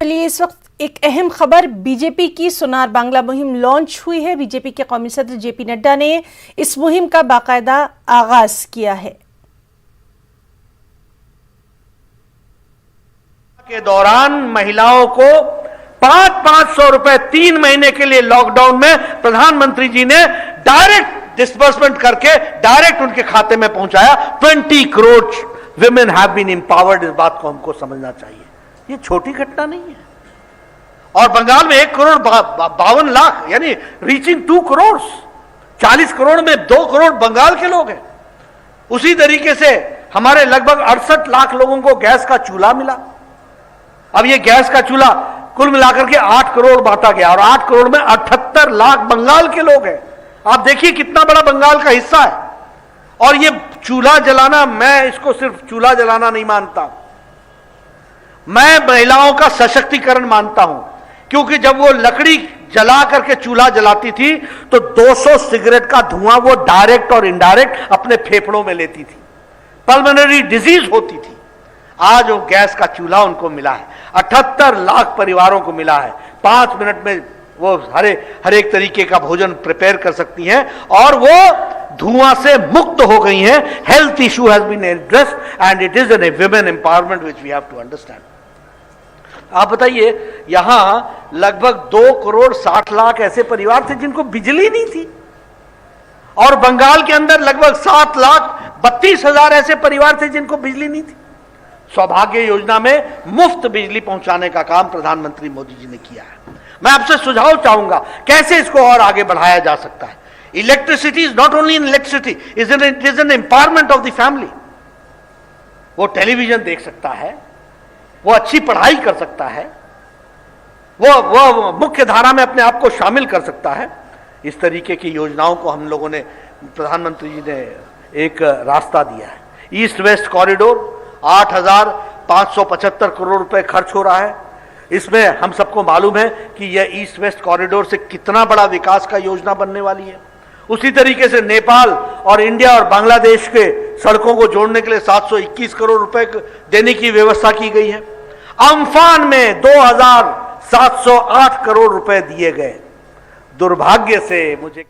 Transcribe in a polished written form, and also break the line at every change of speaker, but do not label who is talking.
चलिए इस वक्त एक अहम खबर, बीजेपी की सोनार बांग्ला मुहिम लॉन्च हुई है। बीजेपी के कौमी सदर जेपी नड्डा ने इस मुहिम का बाकायदा आगाज किया है।
के दौरान महिलाओं को 500 रुपए 3 महीने के लिए लॉकडाउन में प्रधानमंत्री जी ने डायरेक्ट डिस्बर्समेंट करके डायरेक्ट उनके खाते में पहुंचाया। 20 crore women have been empowered. इस बात को हमको समझना चाहिए, ये छोटी घटना नहीं है। और बंगाल में 1,52,00,000 यानी रीचिंग 2 करोड़, 40 करोड़ में 2 करोड़ बंगाल के लोग हैं। उसी तरीके से हमारे लगभग 68 लाख लोगों को गैस का चूल्हा मिला। अब ये गैस का चूल्हा कुल मिलाकर के 8 करोड़ बांटा गया और 8 करोड़ में 78 लाख बंगाल के लोग हैं। आप देखिए कितना बड़ा बंगाल का हिस्सा है। और ये चूल्हा जलाना, मैं इसको सिर्फ चूल्हा जलाना नहीं मानता, मैं महिलाओं का सशक्तिकरण मानता हूं। क्योंकि जब वो लकड़ी जला करके चूल्हा जलाती थी तो 200 सिगरेट का धुआं वो डायरेक्ट और इनडायरेक्ट अपने फेफड़ों में लेती थी, पल्मोनरी डिजीज होती थी। आज वो गैस का चूल्हा उनको मिला है, 78 लाख परिवारों को मिला है। 5 मिनट में वो हर एक तरीके का भोजन प्रिपेयर कर सकती हैं और वो धुआं से मुक्त हो गई हैं। Health issue has been addressed and it is an women empowerment which we have to understand. आप बताइए, यहां लगभग 2 करोड़ 60 लाख ऐसे परिवार थे जिनको बिजली नहीं थी, और बंगाल के अंदर लगभग 7,32,000 ऐसे परिवार थे जिनको बिजली नहीं थी। सौभाग्य योजना में मुफ्त बिजली पहुंचाने का काम प्रधानमंत्री मोदी जी ने किया है। मैं आपसे सुझाव चाहूंगा कैसे इसको और आगे बढ़ाया जा सकता है। Electricity is not only in electricity, it is N empowerment of the family. वो टेलीविजन देख सकता है, वो अच्छी पढ़ाई कर सकता है, वो मुख्य धारा में अपने आप को शामिल कर सकता है। इस तरीके की योजनाओं को हम लोगों ने, प्रधानमंत्री जी ने एक रास्ता दिया है। ईस्ट वेस्ट कॉरिडोर 8,575 करोड़ रुपए खर्च हो रहा है। इसमें हम सबको मालूम है कि यह ईस्ट वेस्ट कॉरिडोर से कितना बड़ा विकास का योजना बनने वाली है। उसी तरीके से नेपाल और इंडिया और बांग्लादेश के सड़कों को जोड़ने के लिए 721 करोड़ रुपए देने की व्यवस्था की गई है। अम्फान में 2,708 करोड़ रुपए दिए गए। दुर्भाग्य से मुझे